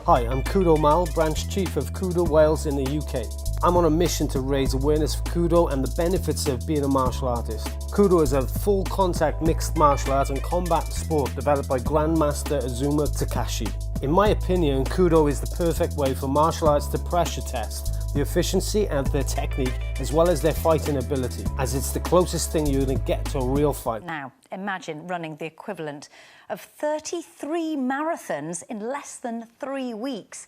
Hi, I'm KUDO Mal, Branch Chief of KUDO Wales in the UK. I'm on a mission to raise awareness for KUDO and the benefits of being a martial artist. KUDO is a full contact mixed martial art and combat sport developed by Grandmaster Azuma Takashi. In my opinion, KUDO is the perfect way for martial arts to pressure test the efficiency and their technique as well as their fighting ability, as it's the closest thing you're going to get to a real fight. Now, imagine running the equivalent of 33 marathons in less than 3 weeks.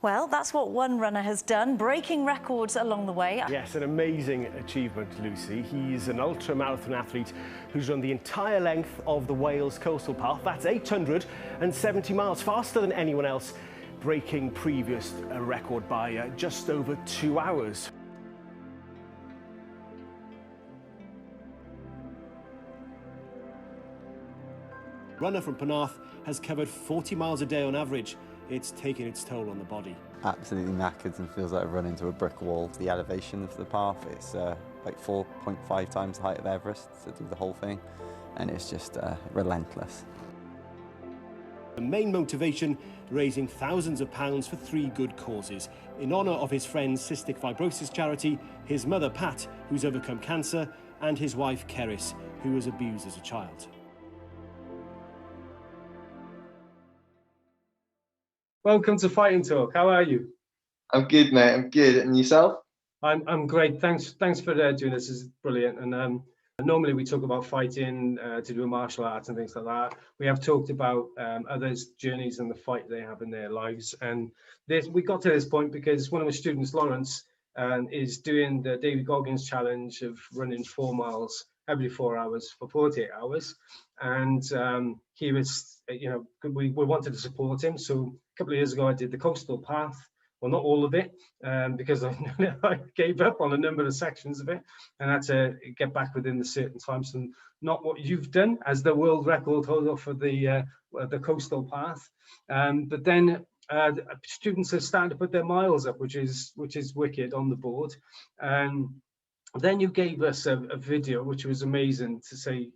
Well, that's what one runner has done, breaking records along the way. Yes, an amazing achievement, Lucy. He's an ultra-marathon athlete who's run the entire length of the Wales coastal path. That's 870 miles, faster than anyone else, breaking previous record by just over 2 hours. Runner from Penarth has covered 40 miles a day on average. It's taken its toll on the body. Absolutely knackered and feels like I've run into a brick wall. The elevation of the path, it's like 4.5 times the height of Everest to do the whole thing, and it's just relentless. The main motivation, raising thousands of pounds for 3 good causes. In honour of his friend's cystic fibrosis charity, his mother Pat, who's overcome cancer, and his wife Keris, who was abused as a child. Welcome to Fighting Talk. How are you? I'm good, mate. I'm good. And yourself? I'm great. Thanks for doing this. This is brilliant. And normally we talk about fighting to do martial arts and things like that. We have talked about others' journeys and the fight they have in their lives. And we got to this point because one of my students, Lawrence, is doing the David Goggins challenge of running 4 miles every 4 hours for 48 hours. And he was, we wanted to support him. So a couple of years ago, I did the coastal path. Well, not all of it, because I gave up on a number of sections of it and had to get back within the certain times. And not what you've done as the world record holder for the coastal path. But then students are starting to put their miles up, which is wicked on the board. Then you gave us a video, which was amazing to say,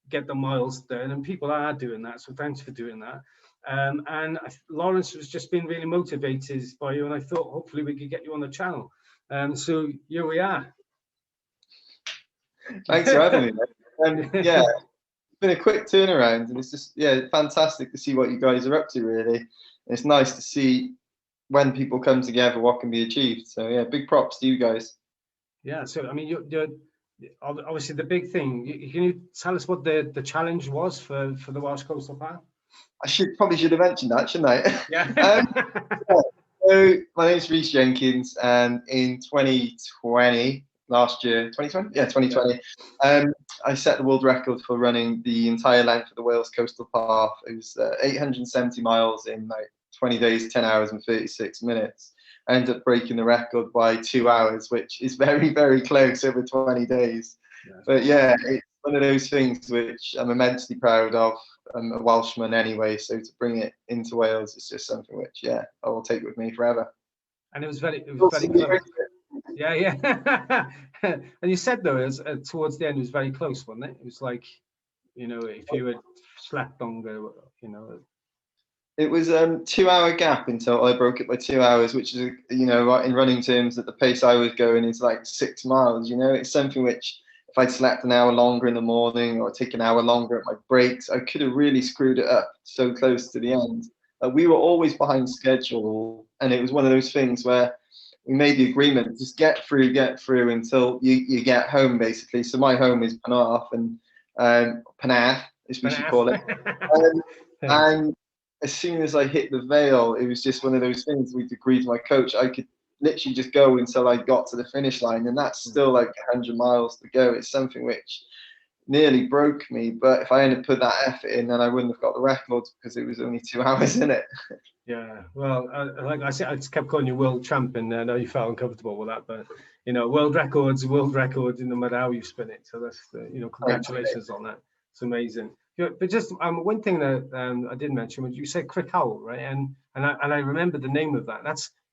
get the miles done, and people are doing that. So thanks for doing that. And Lawrence was just being really motivated by you, and I thought hopefully we could get you on the channel. So here we are. Thanks for having me, mate. Yeah, it's been a quick turnaround, and it's just fantastic to see what you guys are up to. Really, it's nice to see when people come together what can be achieved. So yeah, big props to you guys. Yeah. So I mean, you're obviously the big thing. Can you tell us what the challenge was for the Welsh Coastal Path? I probably should have mentioned that, shouldn't I? Yeah. So my name's RHYS Jenkins, and in 2020, last year, 2020? Yeah, 2020, I set the world record for running the entire length of the Wales Coastal Path. It was 870 miles in like 20 days, 10 hours and 36 minutes. I ended up breaking the record by 2 hours, which is very, very close over 20 days. Yeah. But yeah, it's one of those things which I'm immensely proud of. I'm a Welshman anyway, so to bring it into Wales is just something which, I will take with me forever. And it was very close. Yeah. And you said though, it was, towards the end, it was very close, wasn't it? It was like, if you had slept longer, It was 2 hour gap until I broke it by 2 hours, which is, in running terms, at the pace I was going is like 6 miles. It's something which, if I'd slept an hour longer in the morning or take an hour longer at my breaks, I could have really screwed it up so close to the end. We were always behind schedule, and it was one of those things where we made the agreement, just get through until you get home, basically. So my home is Penarth, and Penarth, as we should call it. And as soon as I hit the Vale, it was just one of those things we'd agreed with my coach. I could literally just go until I got to the finish line, and that's still like 100 miles to go. It's something which nearly broke me, but if I hadn't put that effort in, then I wouldn't have got the record because it was only 2 hours in it. Yeah, well, like I said, I just kept calling you world champion. I know you felt uncomfortable with that, but world records no matter how you spin it. So that's congratulations on that. It's amazing. But just one thing that I did mention was you said Crick Howell, right? And I remember the name of that.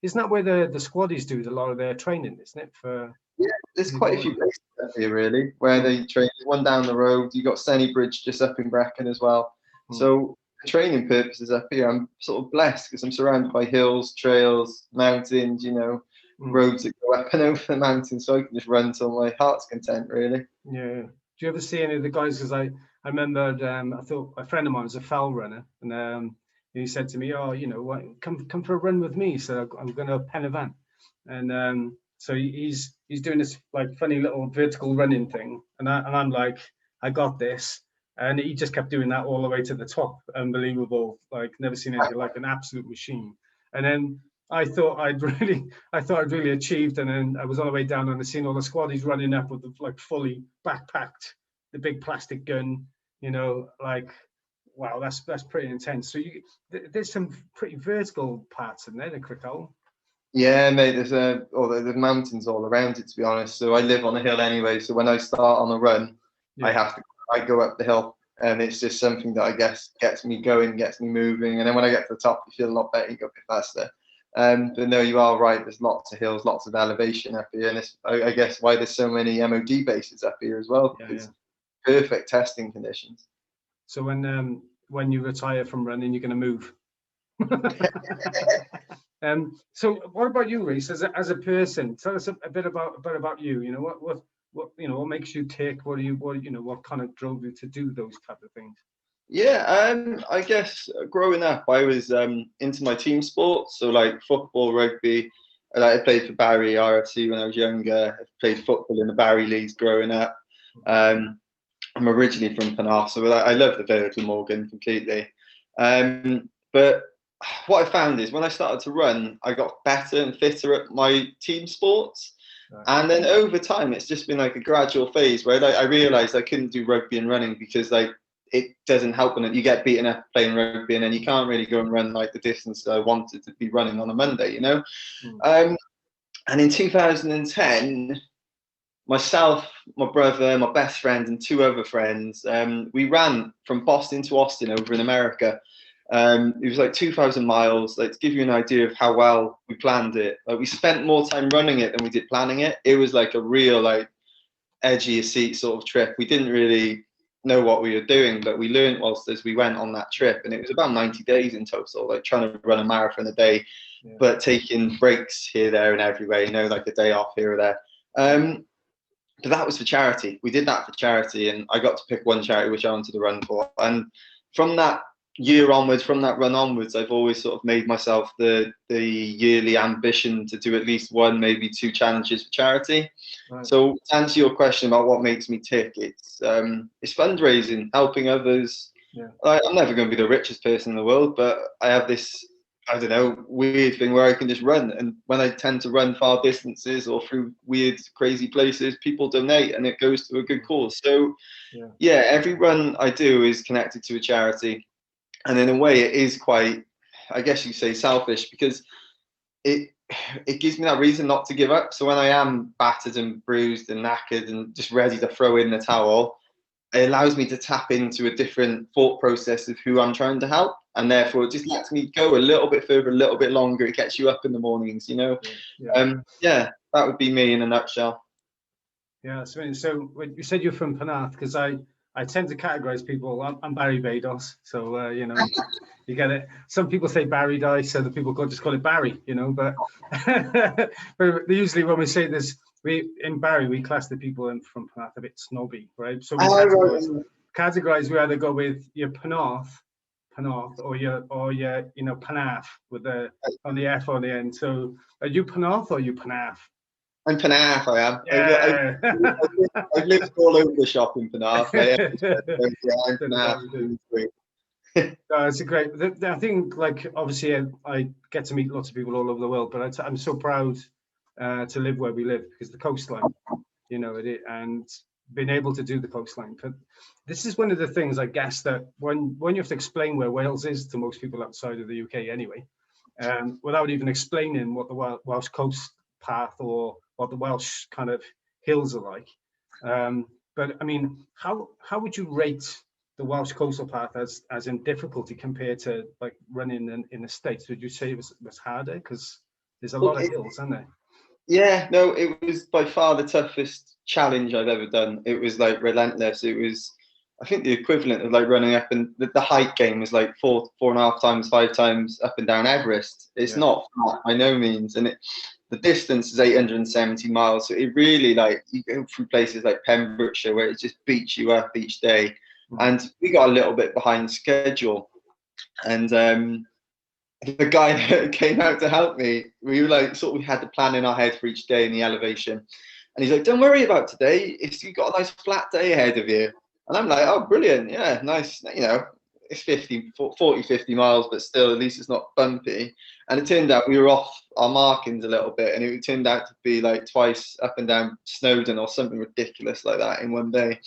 Isn't that where the squaddies do a lot of their training, isn't it? Yeah, there's quite a few places here really where they train. One down the road, you got Bridge just up in Brecon as well. So training purposes up here, I'm sort of blessed because I'm surrounded by hills, trails, mountains, you know, roads that go up and over the mountains, so I can just run till my heart's content, really. Yeah. Do you ever see any of the guys? Because I remembered, I thought a friend of mine was a fell runner, and he said to me, "Oh, you know what? Come for a run with me." So I'm going to Pen y Fan, and so he's doing this like funny little vertical running thing, and I'm like, I got this, and he just kept doing that all the way to the top. Unbelievable! Like never seen anything like, an absolute machine. And then I thought I'd really achieved, and then I was on the way down and I seen all the squaddies running up with the, like fully backpacked, the big plastic gun, you know, like wow, that's pretty intense. So there's some pretty vertical parts in there, the Crickle. Yeah, mate, there's mountains all around it, to be honest. So I live on a hill anyway, so when I start on a run, Yeah. I go up the hill, and it's just something that I guess gets me going, gets me moving, and then when I get to the top, you feel a lot better, you go a bit faster. But no, you are right. There's lots of hills, lots of elevation up here, and it's, I guess, why there's so many MOD bases up here as well. It's perfect testing conditions. So when you retire from running, you're going to move. So what about you, Rhys, as a person? Tell us a bit about you. You know, what you know, what makes you tick? What kind of drove you to do those type of things? Yeah, I guess growing up, I was into my team sports, so like football, rugby. I played for Barry RFC when I was younger. I played football in the Barry leagues growing up. I'm originally from Penarth, so I love the Vale of Glamorgan completely. But what I found is when I started to run, I got better and fitter at my team sports. Right. And then over time, it's just been like a gradual phase where I realized I couldn't do rugby and running because like it doesn't help when you get beaten up playing rugby, and then you can't really go and run like the distance that I wanted to be running on a Monday, you know. And in 2010, myself, my brother, my best friend, and two other friends, we ran from Boston to Austin over in America. It was like 2,000 miles. Like, to give you an idea of how well we planned it, we spent more time running it than we did planning it. It was like a real like edgy seat sort of trip. We didn't really know what we were doing, but we learned whilst as we went on that trip, and it was about 90 days in total, like trying to run a marathon a day, but taking breaks here, there, and everywhere, you know, like a day off here or there. But that was for charity. We did that for charity, and I got to pick one charity which I wanted to run for. And from that year onwards, from that run onwards, I've always sort of made myself the yearly ambition to do at least one, maybe two challenges for charity. Right. So to answer your question about what makes me tick, it's fundraising, helping others. Yeah. I'm never going to be the richest person in the world, but I have this, I don't know, weird thing where I can just run. And when I tend to run far distances or through weird, crazy places, people donate and it goes to a good cause. So yeah, every run I do is connected to a charity. And in a way, it is quite, I guess you say, selfish, because it gives me that reason not to give up. So when I am battered and bruised and knackered and just ready to throw in the towel, it allows me to tap into a different thought process of who I'm trying to help. And therefore, it just lets me go a little bit further, a little bit longer. It gets you up in the mornings, you know. Yeah, that would be me in a nutshell. Yeah, so you said you're from Penarth, because I tend to categorize people. I'm Barry Vados, so you know, you get it. Some people say Barry Dice, so the people just call it Barry, you know. But but usually when we say this, in Barry we class the people from Penarth a bit snobby, right? So we categorize. We either go with your Penarth, or your you know, Penarth with the on the F on the end. So are you Penarth or are you Penarth? I'm Penarth, I am. Yeah. I've lived all over the shop in Penarth. I'm Penarth. It's a great. I think, like, obviously, I get to meet lots of people all over the world, but I'm so proud to live where we live, because the coastline, you know, and being able to do the coastline. But this is one of the things, I guess, that when you have to explain where Wales is to most people outside of the UK, anyway, without even explaining what the Welsh coast path or what the Welsh kind of hills are like. But I mean, how would you rate the Welsh coastal path as in difficulty compared to like running in the States? Would you say it was harder? Because there's a lot of hills, isn't there? Yeah, no, it was by far the toughest challenge I've ever done. It was like relentless. It was I think the equivalent of like running up, and the height game is like 4.5 times, 5 times up and down Everest. It's not flat by no means, and the distance is 870 miles. So it really, like, you go through places like Pembrokeshire where it just beats you up each day. And we got a little bit behind schedule, and the guy that came out to help me, we were like, we had the plan in our head for each day in the elevation, and he's like, don't worry about today, you've got a nice flat day ahead of you. And I'm like, oh, brilliant, yeah, nice, you know, it's 40-50 miles, but still, at least it's not bumpy. And it turned out we were off our markings a little bit, and it turned out to be like twice up and down Snowdon or something ridiculous like that in one day.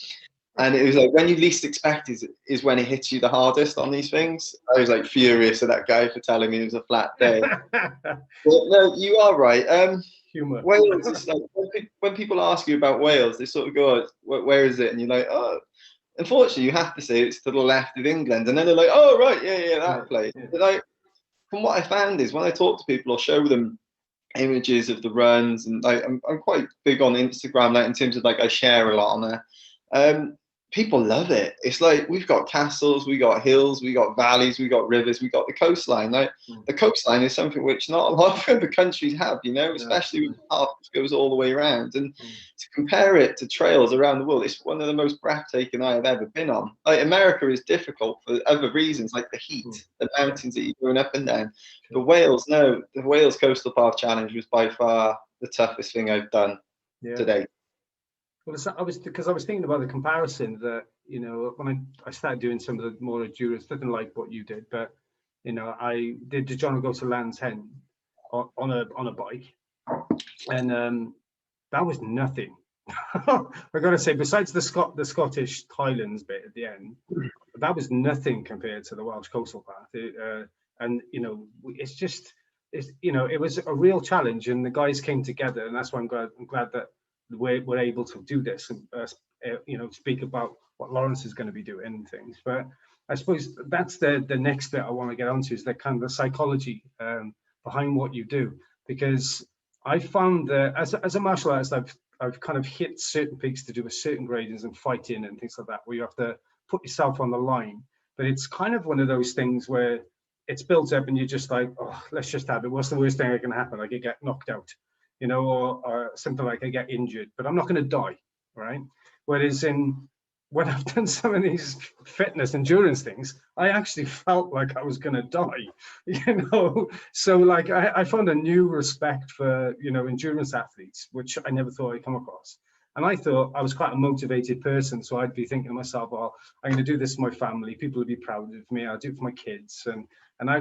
And it was like, when you least expect is when it hits you the hardest on these things. I was like furious at that guy for telling me it was a flat day. But no, you are right. Humor. Wales is like, when people ask you about Wales, they sort of go, oh, where is it? And you're like, oh, unfortunately, you have to say it's to the left of England. And then they're like, oh, right, yeah, that place. Yeah. But like, from what I found is when I talk to people or show them images of the runs, and like, I'm quite big on Instagram, like in terms of like I share a lot on there. People love it. It's like, we've got castles, we got hills, we got valleys, we got rivers, we got the coastline. Like the coastline is something which not a lot of other countries have, you know, especially with the path which goes all the way around. And to compare it to trails around the world, it's one of the most breathtaking I have ever been on. Like, America is difficult for other reasons, like the heat, the mountains that you're going up and down. But Wales, no, the Wales Coastal Path Challenge was by far the toughest thing I've done today. Well, I was thinking about the comparison that, you know, when I started doing some of the more endurance, nothing like what you did, but, you know, I did John go to Land's End on a bike, and that was nothing. I got to say, besides the Scottish Highlands bit at the end, that was nothing compared to the Welsh Coastal Path. And you know, it's you know, it was a real challenge, and the guys came together, and that's why I'm glad that we're able to do this and you know, speak about what Lawrence is going to be doing and things. But I suppose that's the next bit I want to get onto, is the kind of the psychology behind what you do, because I found that as a martial artist, I've kind of hit certain peaks to do with certain gradients and fighting and things like that, where you have to put yourself on the line. But it's kind of one of those things where it's built up and you're just like, oh, let's just have it. What's the worst thing that can happen? Like, you get knocked out, you know, or something like I get injured, but I'm not going to die, right? Whereas when I've done some of these fitness endurance things, I actually felt like I was going to die, you know. So like I found a new respect for, you know, endurance athletes, which I never thought I'd come across. And I thought I was quite a motivated person, so I'd be thinking to myself, well, I'm going to do this for my family. People will be proud of me. I'll do it for my kids, and I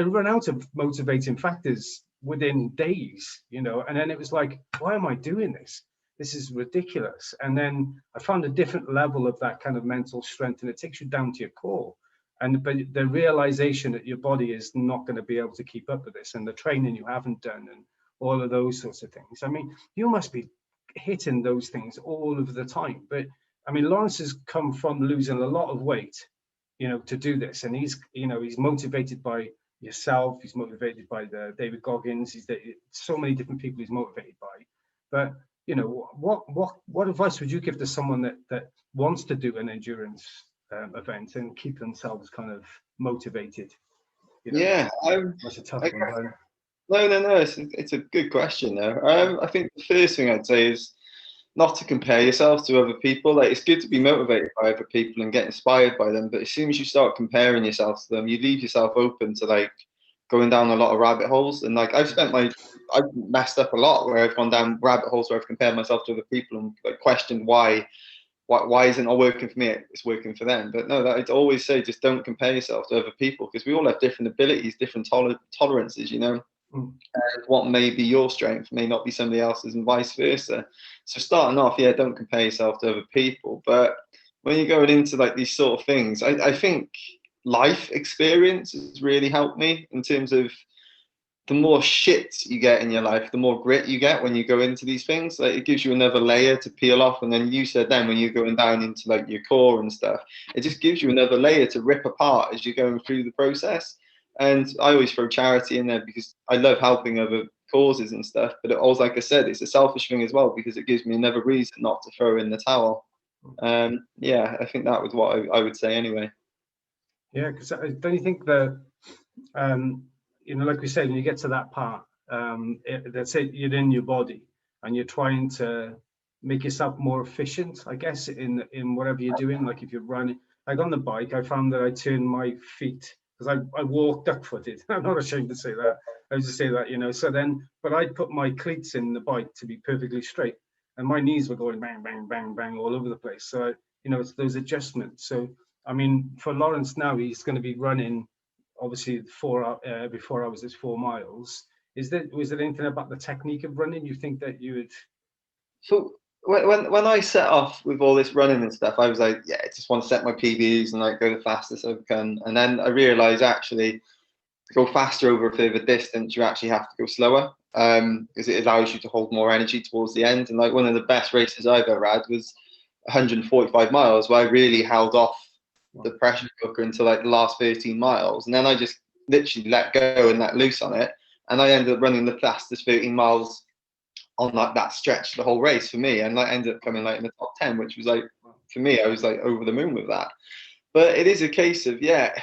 run out of motivating factors within days, you know. And then it was like, why am I doing this? This is ridiculous. And then I found a different level of that kind of mental strength, and it takes you down to your core. But the realization that your body is not going to be able to keep up with this, and the training you haven't done, and all of those sorts of things. I mean, you must be hitting those things all of the time. But I mean, Lawrence has come from losing a lot of weight, you know, to do this, and he's, you know, he's motivated by yourself. He's motivated by the David Goggins. He's so many different people he's motivated by. But you know, what advice would you give to someone that wants to do an endurance event and keep themselves kind of motivated? You know, yeah, that's a tough one. No, it's a good question though. I think the first thing I'd say is not to compare yourself to other people. Like, it's good to be motivated by other people and get inspired by them, but as soon as you start comparing yourself to them, you leave yourself open to like going down a lot of rabbit holes. And like, I've messed up a lot where I've gone down rabbit holes where I've compared myself to other people and like questioned why isn't it working for me? It's working for them. But no, I'd always say, just don't compare yourself to other people, because we all have different abilities, different tolerances, you know. And what may be your strength may not be somebody else's, and vice versa. So starting off, yeah, don't compare yourself to other people. But when you're going into like these sort of things, I think life experience has really helped me in terms of the more shit you get in your life, the more grit you get when you go into these things. Like, it gives you another layer to peel off. And then you said then when you're going down into like your core and stuff, it just gives you another layer to rip apart as you're going through the process. And I always throw charity in there because I love helping other causes and stuff. But it also, like I said, it's a selfish thing as well, because it gives me another reason not to throw in the towel. Yeah, I think that was what I would say anyway. Yeah, because don't you think that, you know, like we said, when you get to that part, that's it, you're in your body and you're trying to make yourself more efficient, I guess, in whatever you're doing. Like if you're running, like on the bike, I found that I turn my feet, because I walk duck-footed. I'm not ashamed to say that. I used to say that, you know. So then, but I put my cleats in the bike to be perfectly straight, and my knees were going bang, bang, bang, bang all over the place. So, you know, it's those adjustments. So, I mean, for Lawrence now, he's going to be running, obviously, every 4 hours is 4 miles. Was there anything about the technique of running you think that you would? So when I set off with all this running and stuff, I was like, yeah, I just want to set my PBs and like go the fastest I can. And then I realized actually to go faster over a further distance, you actually have to go slower, because it allows you to hold more energy towards the end. And like one of the best races I've ever had was 145 miles, where I really held off the pressure cooker until like the last 13 miles. And then I just literally let go and let loose on it. And I ended up running the fastest 13 miles on like that stretch the whole race for me, and like ended up coming like in the top 10, which was like, for me, I was like over the moon with that. But it is a case of, yeah,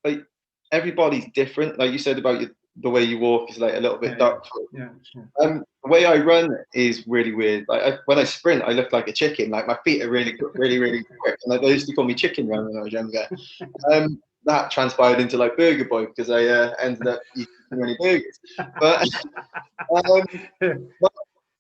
like everybody's different. Like you said about the way you walk is like a little bit dark. Yeah. The way I run is really weird. Like when I sprint, I look like a chicken. Like my feet are really quick. And like, they used to call me Chicken Run when I was younger. That transpired into like Burger Boy, because I ended up eating too many burgers. But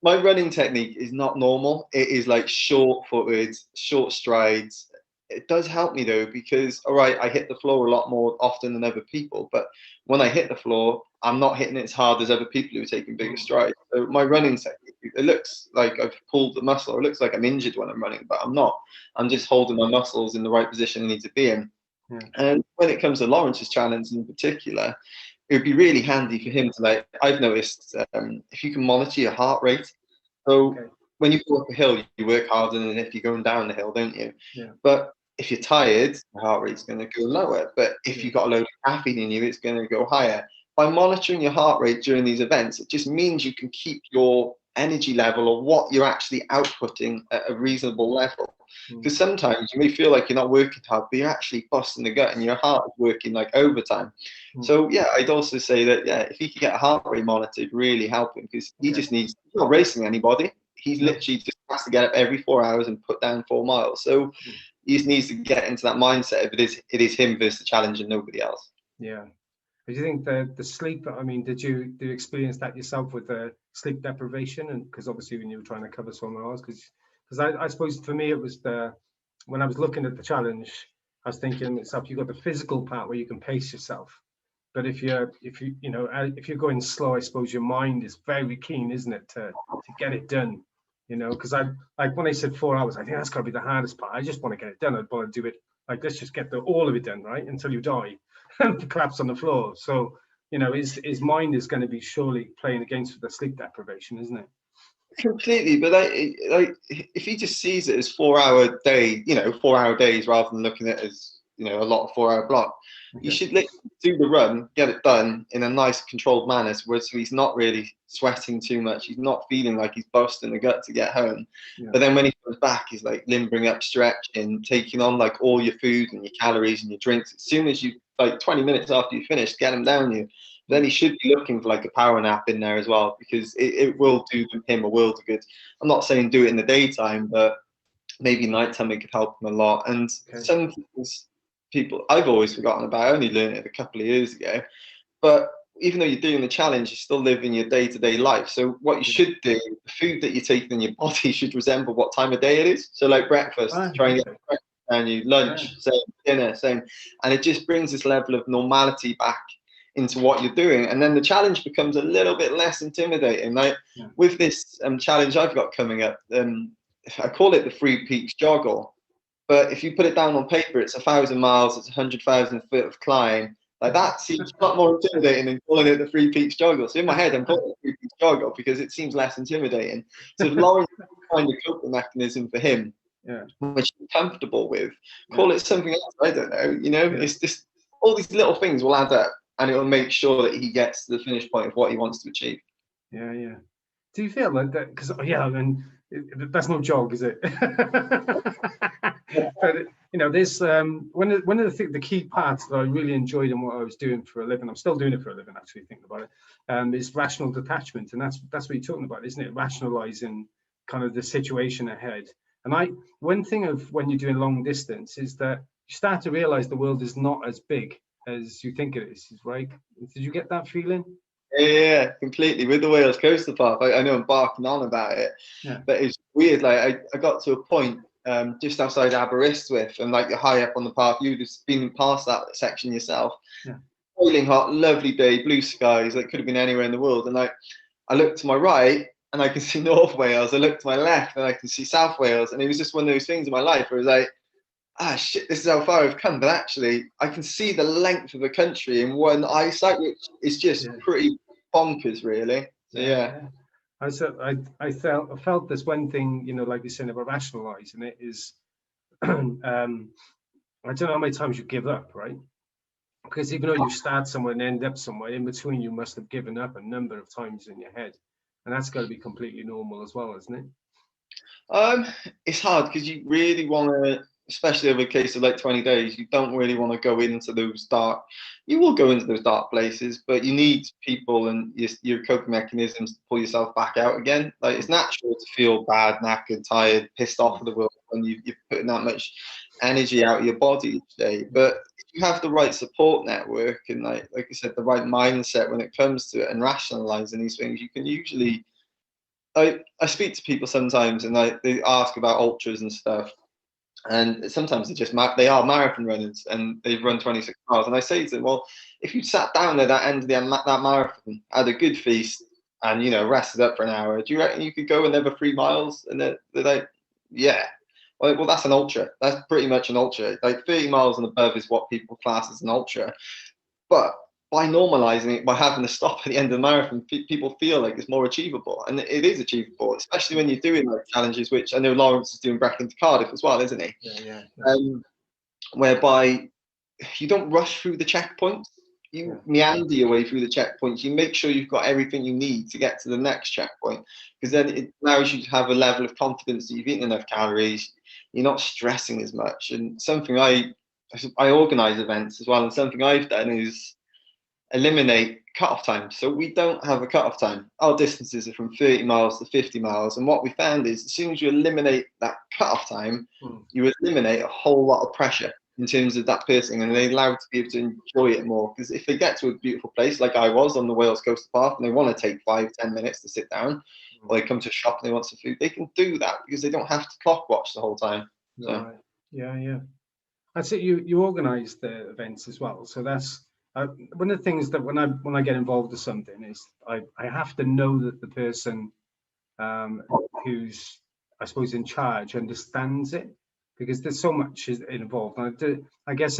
my running technique is not normal. It is like short-footed, short strides. It does help me though, because all right, I hit the floor a lot more often than other people, but when I hit the floor, I'm not hitting it as hard as other people who are taking bigger strides. So my running technique, it looks like I've pulled the muscle. It looks like I'm injured when I'm running, but I'm not. I'm just holding my muscles in the right position I need to be in. And when it comes to Lawrence's challenge in particular, it would be really handy for him to, like, I've noticed, if you can monitor your heart rate. So when you go up a hill, you work harder than if you're going down the hill, don't you? But if you're tired, your heart rate's going to go lower. But if you've got a load of caffeine in you, it's going to go higher. By monitoring your heart rate during these events, it just means you can keep your energy level or what you're actually outputting at a reasonable level. Because sometimes you may feel like you're not working hard, but you're actually busting the gut and your heart is working like overtime. So yeah, I'd also say that, yeah, if he could get a heart rate monitored, really help him, because he just needs, he's not racing anybody. He's literally just has to get up every 4 hours and put down 4 miles. So he just needs to get into that mindset of it is him versus the challenge and nobody else. Yeah. Do you think the sleep, I mean, did you experience that yourself with the sleep deprivation? And because obviously when you were trying to cover so many hours, because I suppose for me it was when I was looking at the challenge, I was thinking myself, you've got the physical part where you can pace yourself, but if you're going slow, I suppose your mind is very keen, isn't it, to get it done, you know? Because I, like when I said 4 hours, I think that's got to be the hardest part. I just want to get it done. I want to do it like, let's just get all of it done, right, until you die and collapse on the floor. So, you know, his mind is going to be surely playing against the sleep deprivation, isn't it? Completely, but like if he just sees it as 4 hour day, 4 hour days, rather than looking at it as, a lot of 4 hour block, you should do the run, get it done in a nice controlled manner, so he's not really sweating too much, he's not feeling like he's busting the gut to get home. But then when he comes back, he's like limbering up, stretching, taking on like all your food and your calories and your drinks. As soon as you, like 20 minutes after you finish, get him down you. Then he should be looking for like a power nap in there as well, because it will do him a world of good. I'm not saying do it in the daytime, but maybe nighttime it could help him a lot. And some things people I've always forgotten about, I only learned it a couple of years ago, but even though you're doing the challenge, you still live in your day-to-day life. So what you should do, the food that you're taking in your body should resemble what time of day it is. So like breakfast, try and get breakfast down you, lunch, same, dinner, same. And it just brings this level of normality back into what you're doing, and then the challenge becomes a little bit less intimidating. Like with this challenge I've got coming up, I call it the 3 Peaks Joggle, but if you put it down on paper, it's 1,000 miles, it's 100,000 foot of climb. Like that seems a lot more intimidating than calling it the 3 Peaks Joggle. So in my head, I'm calling it the 3 Peaks Joggle because it seems less intimidating. So if Lawrence find a coping mechanism for him, which he's comfortable with, call it something else. I don't know. It's just all these little things will add up, and it will make sure that he gets to the finish point of what he wants to achieve. Yeah. Do you feel like that? Because and That's no jog, is it? But you know, there's one of the key parts that I really enjoyed in what I was doing for a living. I'm still doing it for a living, actually, thinking about it. Is rational detachment, and that's what you're talking about, isn't it? Rationalizing kind of the situation ahead. And one thing of when you're doing long distance is that you start to realize the world is not as big as you think it is, right? Did you get that feeling? Yeah, completely. With the Wales Coastal Park, I know I'm barking on about it, Yeah. but it's weird. Like I got to a point just outside Aberystwyth, and like you're high up on the park. You've just been past that section yourself. Yeah. Boiling hot, lovely day, blue skies. Like could have been anywhere in the world. And like I look to my right and I can see North Wales. I look to my left and I can see South Wales. And it was just one of those things in my life where it was like, ah, shit, this is how far I've come. But actually, I can see the length of the country in one eyesight, which is just pretty bonkers, really. So, yeah. I felt this one thing, you know, like you're saying about rationalizing it is, I don't know how many times you give up, right? Because even though you start somewhere and end up somewhere, in between you must have given up a number of times in your head. And that's got to be completely normal as well, isn't it? It's hard because you really want to, especially over a case of like 20 days, you don't really want to go into those dark, you will go into those dark places, but you need people and your coping mechanisms to pull yourself back out again. Like it's natural to feel bad, knackered, tired, pissed off of the world when you're putting that much energy out of your body each day. But if you have the right support network and like I said, the right mindset when it comes to it and rationalizing these things, you can usually, I speak to people sometimes and they ask about ultras and stuff. And sometimes they are marathon runners and they've run 26 miles. And I say to them, well, if you sat down at that end of that marathon, had a good feast and, you know, rested up for an hour, do you reckon you could go another 3 miles? And they're like, yeah. Well, that's an ultra. That's pretty much an ultra. Like 30 miles and above is what people class as an ultra. But by normalizing it, by having to stop at the end of the marathon, people feel like it's more achievable, and it is achievable, especially when you're doing like challenges, which I know Lawrence is doing Brecon to Cardiff as well, isn't he? Yeah. Whereby you don't rush through the checkpoints, you meander your way through the checkpoints. You make sure you've got everything you need to get to the next checkpoint, because then it allows you to have a level of confidence that you've eaten enough calories, you're not stressing as much. And something I organize events as well, and something I've done is eliminate cutoff time. So we don't have a cutoff time. Our distances are from 30 miles to 50 miles. And what we found is as soon as you eliminate that cutoff time, you eliminate a whole lot of pressure in terms of that person, and they're allowed to be able to enjoy it more. Because if they get to a beautiful place, like I was on the Wales Coastal Park, and they want to take 5-10 minutes to sit down, or they come to a shop and they want some food, they can do that because they don't have to clock watch the whole time. So. Right. Yeah. That's it. You organise the events as well, so that's one of the things that when I get involved with something is I have to know that the person who's I suppose in charge understands it, because there's so much involved. And I guess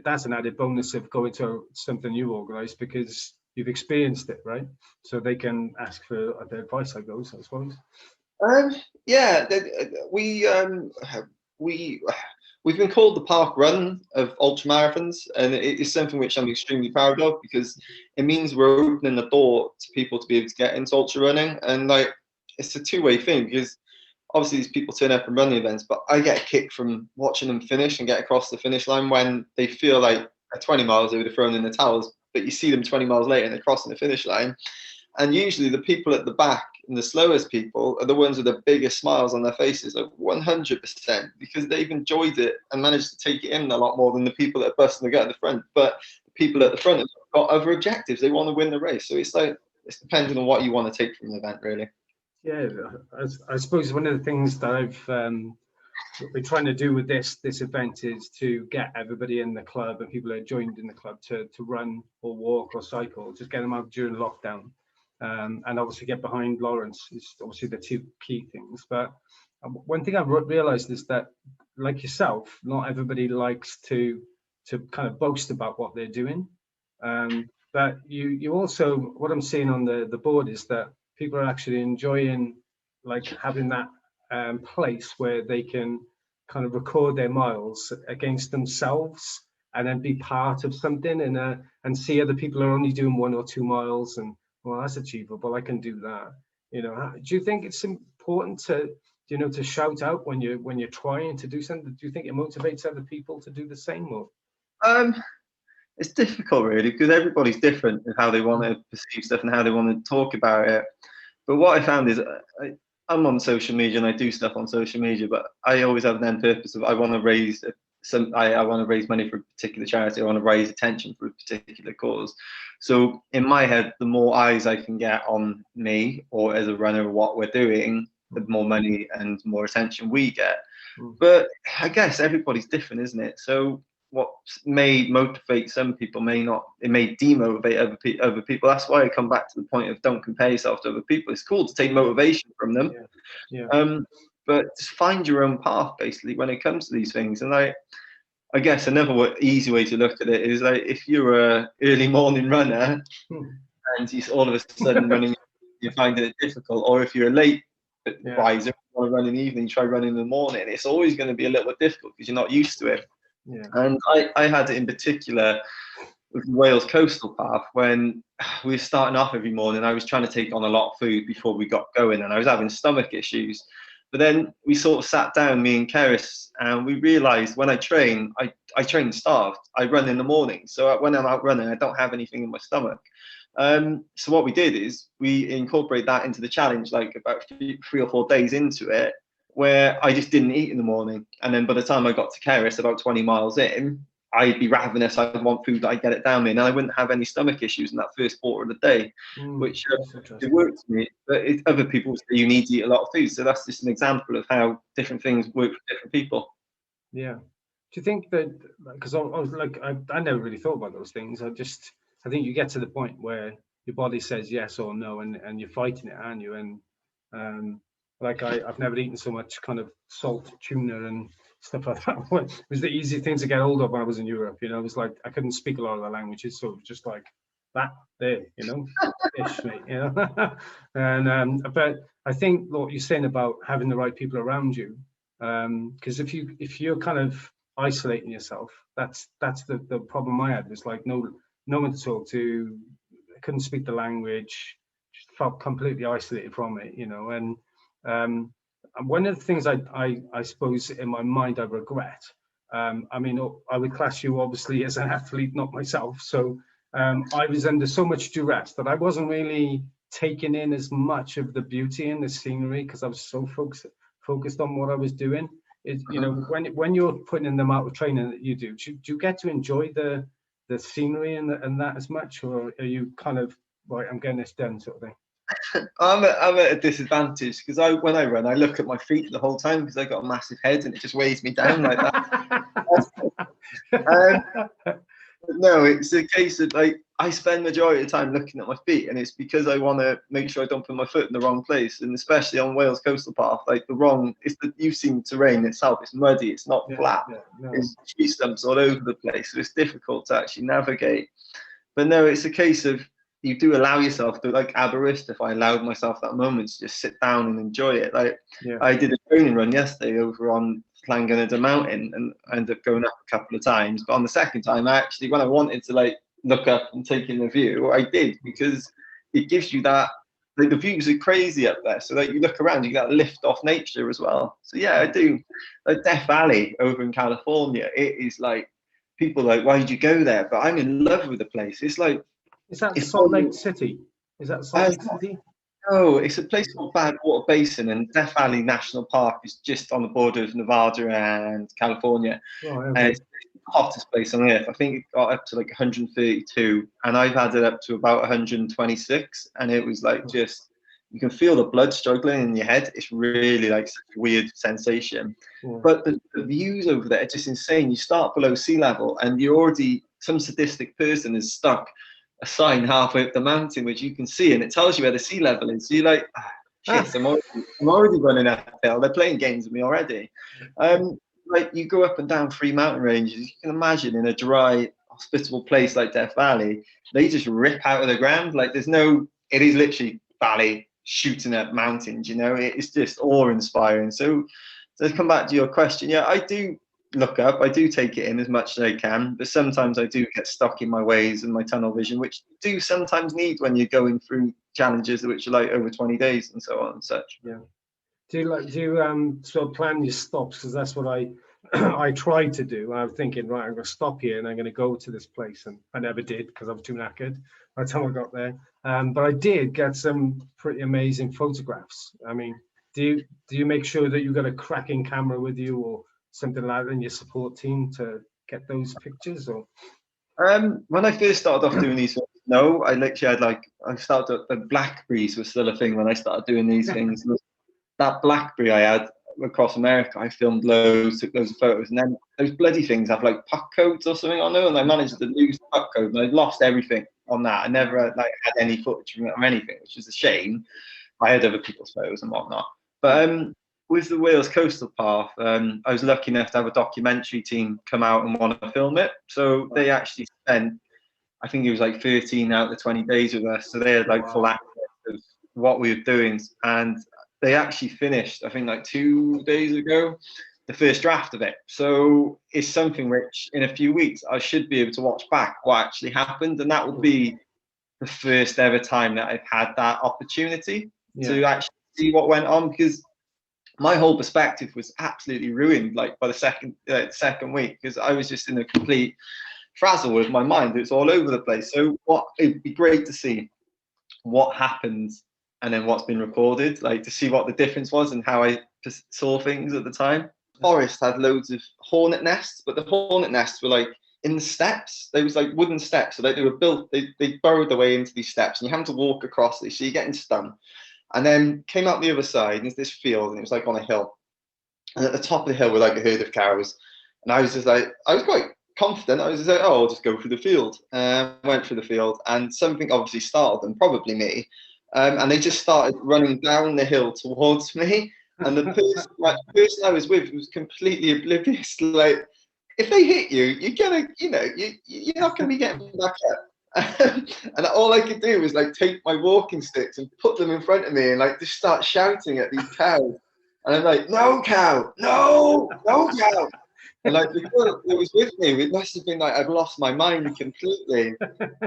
that's an added bonus of going to something you organise, because you've experienced it, right? So they can ask for their advice, I suppose. Yeah, we've been called the park run of ultramarathons, and it is something which I'm extremely proud of, because it means we're opening the door to people to be able to get into ultra running. And like it's a two-way thing, because obviously these people turn up and run the events, but I get a kick from watching them finish and get across the finish line when they feel like at 20 miles they would have thrown in the towels, but you see them 20 miles later and they're crossing the finish line. And usually the people at the back and the slowest people are the ones with the biggest smiles on their faces, like 100%, because they've enjoyed it and managed to take it in a lot more than the people that are busting the gut at the front. But the people at the front have got other objectives. They want to win the race. So it's like, it's depending on what you want to take from the event, really. Yeah, I suppose one of the things that I've been trying to do with this event is to get everybody in the club and people that are joined in the club to run or walk or cycle, just get them out during lockdown. And obviously get behind Lawrence is obviously the two key things. But one thing I've realized is that, like yourself, not everybody likes to kind of boast about what they're doing. But you also, what I'm seeing on the board is that people are actually enjoying like having that place where they can kind of record their miles against themselves and then be part of something, and see other people are only doing 1 or 2 miles, and well, that's achievable, I can do that. You know, do you think it's important important to, you know, to shout out when you're trying to do something? Do you think it motivates other people to do the same? Or It's difficult really, because everybody's different in how they want to perceive stuff and how they want to talk about it. But what I found is I'm on social media and I do stuff on social media, but I always have an end purpose of I want to raise I want to raise money for a particular charity. I want to raise attention for a particular cause. So in my head, the more eyes I can get on me or as a runner, what we're doing, the more money and more attention we get. But I guess everybody's different, isn't it? So what may motivate some people may not. It may demotivate other people. That's why I come back to the point of don't compare yourself to other people. It's cool to take motivation from them, but just find your own path basically when it comes to these things. And I guess another easy way to look at it is like if you're a early morning runner and you all of a sudden running, you're finding it difficult, or if you're a late riser, you want to run in the evening, try running in the morning. It's always going to be a little bit difficult because you're not used to it. And I had it in particular with the Wales coastal path when we were starting off every morning. I was trying to take on a lot of food before we got going, and I was having stomach issues. But then we sort of sat down, me and Keris, and we realised when I train, I train starved. I run in the morning, so when I'm out running, I don't have anything in my stomach. So what we did is we incorporate that into the challenge, like about 3 or 4 days into it, where I just didn't eat in the morning. And then by the time I got to Keris, about 20 miles in, I'd be ravenous. I'd want food, I'd get it down me, and I wouldn't have any stomach issues in that first quarter of the day, which it worked for me. But other people say you need to eat a lot of food. So that's just an example of how different things work for different people. Yeah. Do you think that, because I was like, I never really thought about those things. I think you get to the point where your body says yes or no, and you're fighting it, aren't you? And like I've never eaten so much kind of salt tuna and stuff like that. It was the easy thing to get hold of when I was in Europe. You know, it was like I couldn't speak a lot of the languages, so it was just like that there, you know, fish, mate, you know. And but I think what you're saying about having the right people around you, because if you're kind of isolating yourself, that's the problem I had. It was like no one to talk to. I couldn't speak the language. Just felt completely isolated from it, you know. And one of the things I suppose in my mind I regret. I mean, I would class you obviously as an athlete, not myself. So I was under so much duress that I wasn't really taking in as much of the beauty and the scenery because I was so focused on what I was doing. You know, when you're putting in the amount of training that you do you get to enjoy the scenery and that as much, or are you kind of right, I'm getting this done sort of thing? I'm at a disadvantage because when I run, I look at my feet the whole time because I got a massive head and it just weighs me down like that. No, it's a case of like I spend majority of the time looking at my feet, and it's because I want to make sure I don't put my foot in the wrong place, and especially on Wales coastal path, like you've seen the terrain itself. It's muddy, it's not flat. No. There's tree stumps all over the place, so it's difficult to actually navigate. But no, it's a case of you do allow yourself to, like Aberystwyth, if I allowed myself that moment to just sit down and enjoy it. Like I did a training run yesterday over on Llangynnyd Mountain, and I ended up going up a couple of times. But on the second time, when I wanted to like look up and take in the view, I did, because it gives you that, like the views are crazy up there. So like you look around, you get lift off nature as well. So yeah, I do. Like Death Valley over in California, it is like people like, why did you go there? But I'm in love with the place. It's like, is that Salt Lake City? Is that Salt Lake City? No, it's a place called Badwater Basin, and Death Valley National Park is just on the border of Nevada and California. Oh, okay. And it's the hottest place on earth. I think it got up to like 132, and I've had it up to about 126, and it was like just, you can feel the blood struggling in your head. It's really like such a weird sensation. Yeah. But the views over there are just insane. You start below sea level, and you're already, some sadistic person is stuck a sign halfway up the mountain, which you can see, and it tells you where the sea level is. So you're like, shit, I'm already running uphill. They're playing games with me already. Like you go up and down 3 mountain ranges. You can imagine in a dry, hospitable place like Death Valley, they just rip out of the ground. Like it is literally valley shooting at mountains. You know, it's just awe-inspiring. So to come back to your question, yeah, I do look up, I do take it in as much as I can, but sometimes I do get stuck in my ways and my tunnel vision, which you do sometimes need when you're going through challenges which are like over 20 days and so on and such. Yeah. Do you sort of plan your stops? Because that's what I I tried to do. I was thinking, right, I'm going to stop here and I'm going to go to this place, and I never did because I was too knackered by the time I got there. But I did get some pretty amazing photographs. I mean, do you make sure that you've got a cracking camera with you or something like that in your support team to get those pictures? Or When I first started off doing these, no, I literally had like, I started, the Blackberries was still a thing when I started doing these things. That Blackberry I had across America, I filmed loads, took loads of photos, and then those bloody things have like puck codes or something on them, and I managed to lose the puck code, and I lost everything on that. I never like had any footage from it or anything, which is a shame. I had other people's photos and whatnot. But with the Wales Coastal Path, I was lucky enough to have a documentary team come out and want to film it. So they actually spent, I think it was like 13 out of the 20 days with us. So they had like full access of what we were doing. And they actually finished, I think like 2 days ago, the first draft of it. So it's something which in a few weeks I should be able to watch back what actually happened. And that will be the first ever time that I've had that opportunity to actually see what went on, because my whole perspective was absolutely ruined like by the second week, because I was just in a complete frazzle with my mind. It's all over the place. So it'd be great to see what happened and then what's been recorded, like to see what the difference was and how I saw things at the time. Forest had loads of hornet nests, but the hornet nests were like in the steps. They was like wooden steps, so they were built, they burrowed their way into these steps, and you have to walk across these, so you're getting stung. And then came out the other side, and there's this field, and it was like on a hill. And at the top of the hill were like a herd of cows. And I was just like, I was quite confident. I was just like, oh, I'll just go through the field. Went through the field, and something obviously startled them, probably me. And they just started running down the hill towards me. And the person I was with was completely oblivious. Like, if they hit you, you're gonna, you're not gonna be getting back up. And all I could do was like take my walking sticks and put them in front of me and like just start shouting at these cows. And I'm like, no cow, no cow. And like before it was with me, it must have been like I'd lost my mind completely.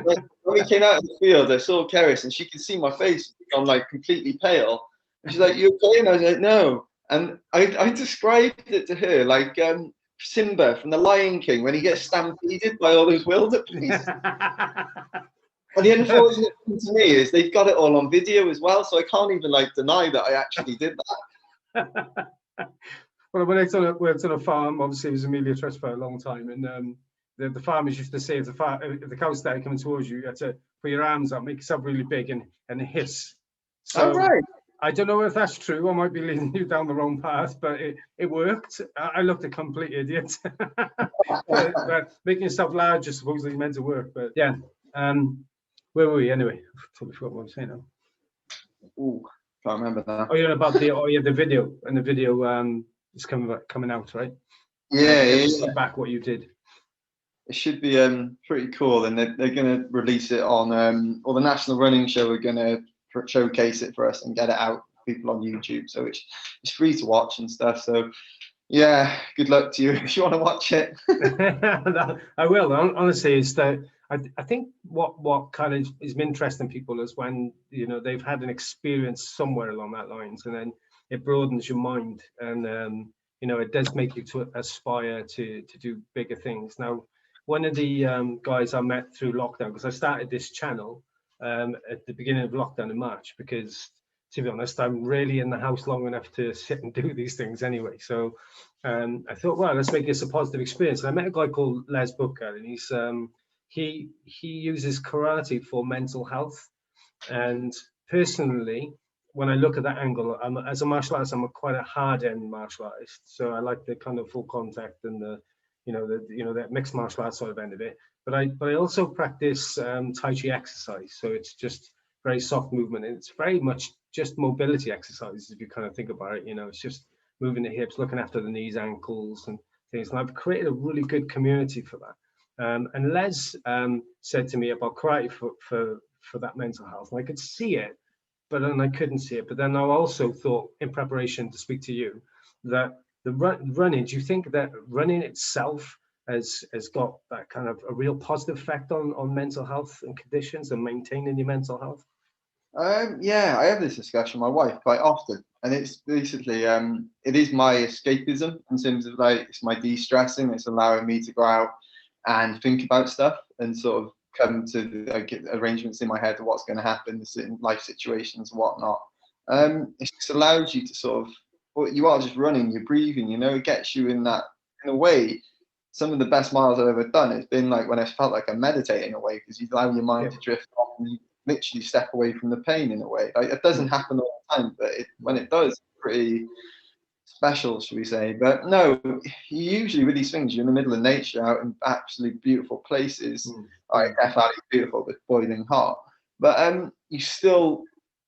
Like, when we came out of the field, I saw Keris, and she could see my face gone like completely pale. And she's like, "You okay?" And I was like, "No." And I described it to her like Simba from The Lion King when he gets stampeded by all those wildebeest. And the unfortunate thing to me is they've got it all on video as well, so I can't even like deny that I actually did that. Well, when I worked on a farm, obviously it was Amelia Trust for a long time, and the farmers used to say if the cow started coming towards you, you had to put your arms up, make yourself really big, and hiss. So, right. I don't know if that's true. I might be leading you down the wrong path, but it worked. I looked a complete idiot. but making yourself large is supposedly meant to work. But yeah, where were we anyway? I totally forgot what I was saying now. Ooh, can't remember that. Oh, you're about the video, and the video is coming out, right? Yeah. See back what you did. It should be pretty cool, and they're going to release it on or the National Running Show are going to showcase it for us and get it out to people on YouTube, so it's free to watch and stuff. So yeah, good luck to you if you want to watch it. I will. Honestly, is that I think what kind of is interesting people is when they've had an experience somewhere along that lines, and then it broadens your mind, and it does make you to aspire to do bigger things. Now, one of the guys I met through lockdown, because I started this channel at the beginning of lockdown in March, because to be honest, I'm really in the house long enough to sit and do these things anyway. So I thought, well, let's make this a positive experience. And I met a guy called Les Booker, and he uses karate for mental health. And personally, when I look at that angle, as a martial artist, I'm quite a hard-end martial artist. So I like the kind of full contact and the mixed martial arts sort of end of it. But I also practice Tai Chi exercise. So it's just very soft movement, and it's very much just mobility exercises if you kind of think about it. It's just moving the hips, looking after the knees, ankles, and things. And I've created a really good community for that. And Les said to me about karate for that mental health, and I could see it, but then I couldn't see it. But then I also thought, in preparation to speak to you, that the running, do you think that running itself has got that kind of a real positive effect on mental health and conditions and maintaining your mental health? Yeah, I have this discussion with my wife quite often. And it's basically it is my escapism in terms of like it's my de-stressing. It's allowing me to go out and think about stuff and sort of come to get arrangements in my head of what's going to happen in certain life situations and whatnot. It just allows you to sort of, well, you are just running, you're breathing, you know, it gets you in that, in a way. Some of the best miles I've ever done, it's been like when I felt like I'm meditating in a way, because you allow your mind to drift off and you literally step away from the pain in a way. Like, it doesn't happen all the time, but when it does, it's pretty special, should we say. But no, usually with these things, you're in the middle of nature, out in absolutely beautiful places. Like Death Valley is beautiful, but boiling hot. But you still,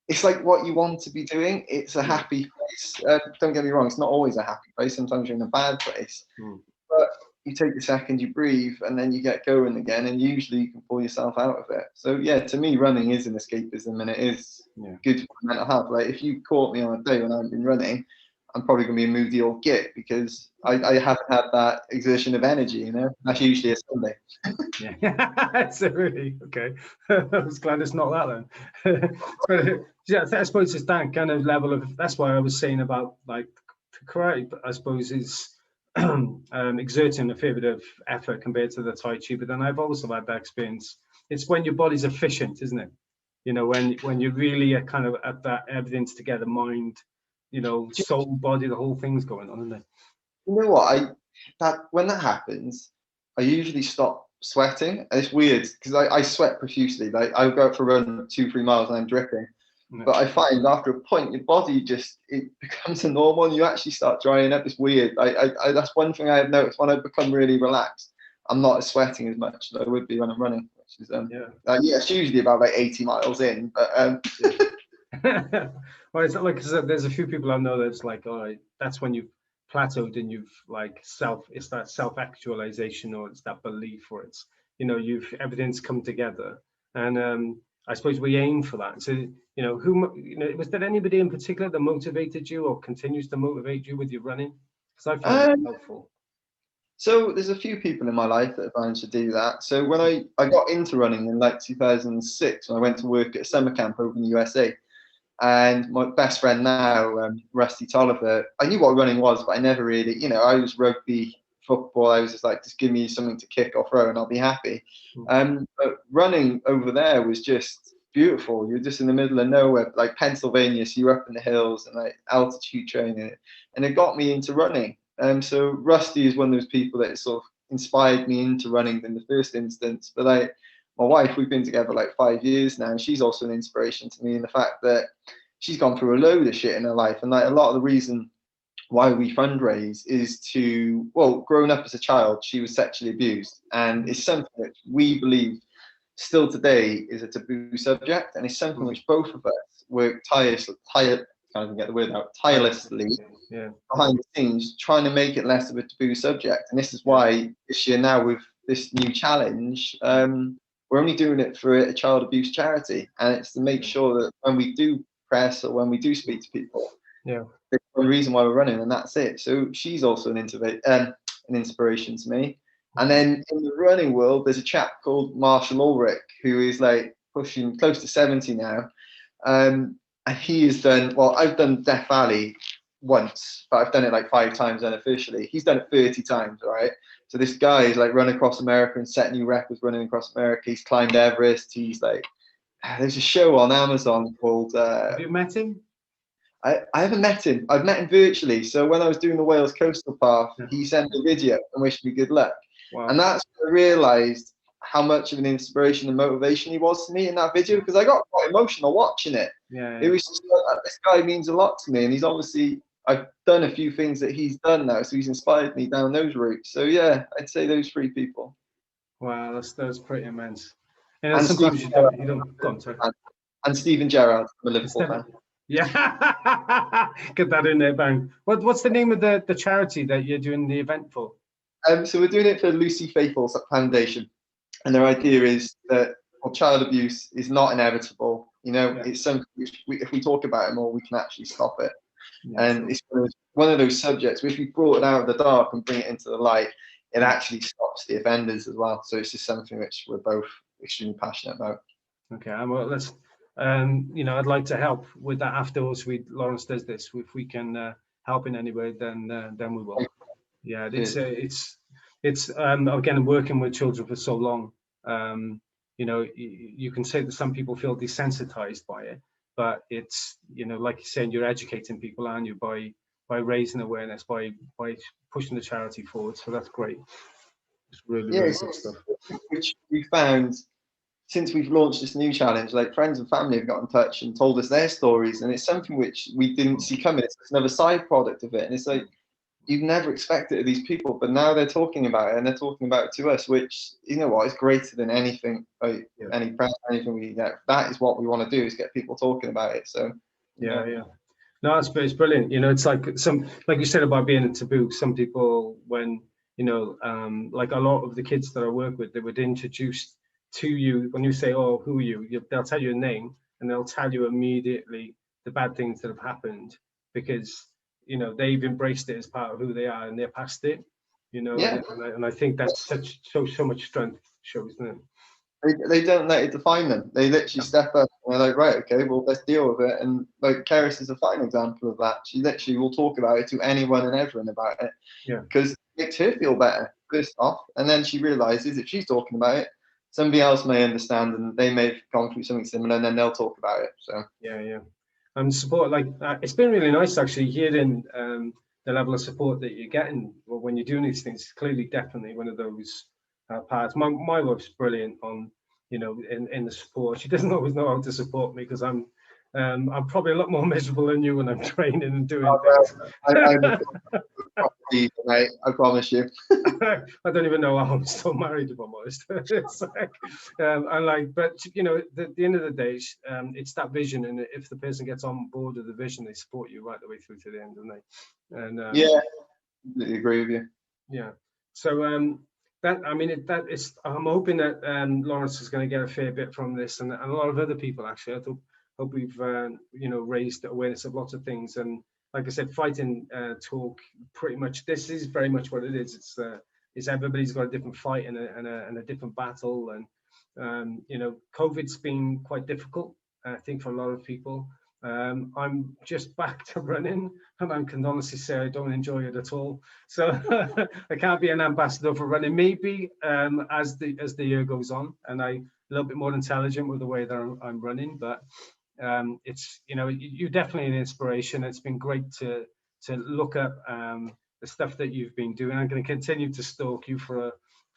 it's like what you want to be doing. It's a happy place. Don't get me wrong, it's not always a happy place. Sometimes you're in a bad place. But you take a second, you breathe, and then you get going again, and usually you can pull yourself out of it. So yeah, to me, running is an escapism, and it is good for my mental health. Like, if you caught me on a day when I've been running, I'm probably going to be a moody old git, because I haven't had that exertion of energy, you know. That's usually a Sunday. Yeah, so really, okay. I was glad it's not that then. But yeah, I suppose it's that kind of level of, that's why I was saying about like karate, I suppose, is exerting a fair bit of effort compared to the Tai Chi. But then I've also had that experience. It's when your body's efficient, isn't it? You know, when you really are kind of at that everything's together, mind, you know, soul, body, the whole thing's going on, isn't it? You know what? When that happens, I usually stop sweating. And it's weird because I sweat profusely. Like, I'll go out for a run 2-3 miles and I'm dripping. But I find after a point, your body it becomes a normal, and you actually start drying up. It's weird. That's one thing I have noticed. When I become really relaxed, I'm not sweating as much as I would be when I'm running. Which is it's usually about like 80 miles in. But well, it's not like, there's a few people I know that's like, all right, that's when you've plateaued and you've like it's that self-actualization, or it's that belief, or it's, you know, everything's come together. And I suppose we aim for that. So, you know, was there anybody in particular that motivated you or continues to motivate you with your running? Because I found it helpful. So there's a few people in my life that have managed to do that. So when I got into running in like 2006, when I went to work at a summer camp over in the USA, and my best friend now, Rusty Tolliver, I knew what running was, but I never really, you know, I was rugby, football. I was just like, just give me something to kick or throw and I'll be happy. But running over there was just beautiful. You're just in the middle of nowhere, like Pennsylvania, so you're up in the hills and like altitude training, and it got me into running. So Rusty is one of those people that sort of inspired me into running in the first instance. But like, my wife, we've been together like 5 years now, and she's also an inspiration to me in the fact that she's gone through a load of shit in her life. And like, a lot of the reason why we fundraise is to, well, growing up as a child, she was sexually abused, and it's something that we believe still today is a taboo subject, and it's something which both of us work tirelessly behind the scenes, trying to make it less of a taboo subject. And this is why this year now, with this new challenge, we're only doing it for a child abuse charity, and it's to make sure that when we do press or when we do speak to people, there's one reason why we're running, and that's it. So she's also an inspiration to me. And then in the running world, there's a chap called Marshall Ulrich, who is like pushing close to 70 now. And he has done, well, I've done Death Valley once, but I've done it like 5 times unofficially. He's done it 30 times, right? So this guy is like run across America and set new records running across America. He's climbed Everest. He's like, there's a show on Amazon called... Have you met him? I haven't met him. I've met him virtually. So when I was doing the Wales Coastal Path, he sent me a video and wished me good luck. Wow. And that's when I realised how much of an inspiration and motivation he was to me in that video, because I got quite emotional watching it. It was just like, this guy means a lot to me, and he's obviously, I've done a few things that he's done now, so he's inspired me down those routes. So yeah, I'd say those 3 people. Wow, that's pretty immense. And sometimes you don't go on, sorry. And Stephen Gerrard, I'm a Liverpool fan. Yeah, get that in there, bang. What's the name of the charity that you're doing the event for? So we're doing it for Lucy Faithfull's Foundation, and their idea is that child abuse is not inevitable. You know, it's something which if we talk about it more, we can actually stop it. And it's one of those subjects where if you brought it out of the dark and bring it into the light, it actually stops the offenders as well. So it's just something which we're both extremely passionate about. Okay, well, you know, I'd like to help with that afterwards. Lawrence does this. If we can help in any way, then we will. Yeah, it's again, working with children for so long. You know, you can say that some people feel desensitized by it, but it's, you know, like you're saying, you're educating people, aren't you, by raising awareness, by pushing the charity forward. So that's great. It's really good stuff. Which we found since we've launched this new challenge, like friends and family have got in touch and told us their stories, and it's something which we didn't see coming. It's another side product of it, and it's like, you'd never expect it of these people, but now they're talking about it, and they're talking about it to us, which, you know what, is greater than anything, any press, anything we, that is what we want to do, is get people talking about it. So yeah. No, it's brilliant. You know, it's like like you said about being a taboo. Some people, when, you know, like a lot of the kids that I work with, they would introduce to you, when you say, oh, who are you? They'll tell you a name, and they'll tell you immediately the bad things that have happened, because, you know, they've embraced it as part of who they are, and they're past it, you know. And I think that's so much strength shows, isn't it? They don't let it define them. They literally step up and they're like, right, okay, well, let's deal with it. And like Keris is a fine example of that. She literally will talk about it to anyone and everyone about it, because it makes her feel better first off, and then she realizes if she's talking about it, somebody else may understand, and they may have gone through something similar, and then they'll talk about it. So support, like it's been really nice actually hearing the level of support that you're getting when you're doing these things. Clearly, definitely one of those parts. My wife's brilliant on, you know, in the support. She doesn't always know how to support me, because I'm probably a lot more miserable than you when I'm training and doing things. I promise you. I don't even know how I'm still married, if I'm honest. It's like, but you know, at the end of the day, it's that vision, and if the person gets on board with the vision, they support you right the way through to the end, don't they? And yeah, I completely agree with you. Yeah. So I'm hoping that Lawrence is going to get a fair bit from this, and a lot of other people actually. I hope we've you know, raised awareness of lots of things. And like I said, fighting talk, pretty much this is very much what it is. It's everybody's got a different fight and a different battle, and you know, COVID's been quite difficult, I think, for a lot of people. I'm just back to running, and I can honestly say I don't enjoy it at all. So I can't be an ambassador for running. Maybe as the year goes on, and I'm a little bit more intelligent with the way that I'm running. But it's, you know, you're definitely an inspiration. It's been great to look at the stuff that you've been doing. I'm going to continue to stalk you for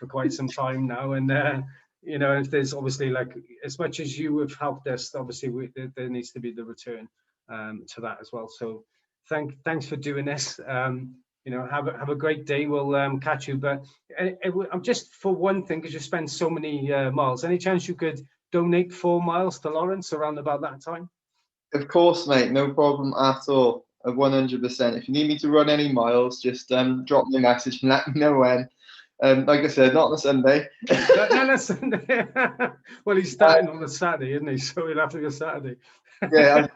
quite some time now, and you know, if there's obviously, like, as much as you have helped us, obviously there needs to be the return to that as well. So thanks for doing this. You know, have a great day. We'll catch you. But I'm just, for one thing, because you spend so many miles, any chance you could donate 4 miles to Lawrence around about that time? Of course, mate, no problem at all. 100%. If you need me to run any miles, just drop me a message and let me know when. Like I said, not on a Sunday. Not on a Sunday. Well, he's starting on a Saturday, isn't he? So he'll have to go Saturday. Yeah,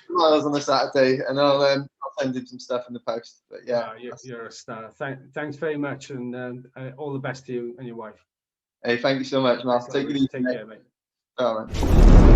miles on a Saturday, and I'll send him some stuff in the post. But yeah, you're a star. Thanks very much, and all the best to you and your wife. Hey, thank you so much, Matt. Take it easy. Take care, mate. All right.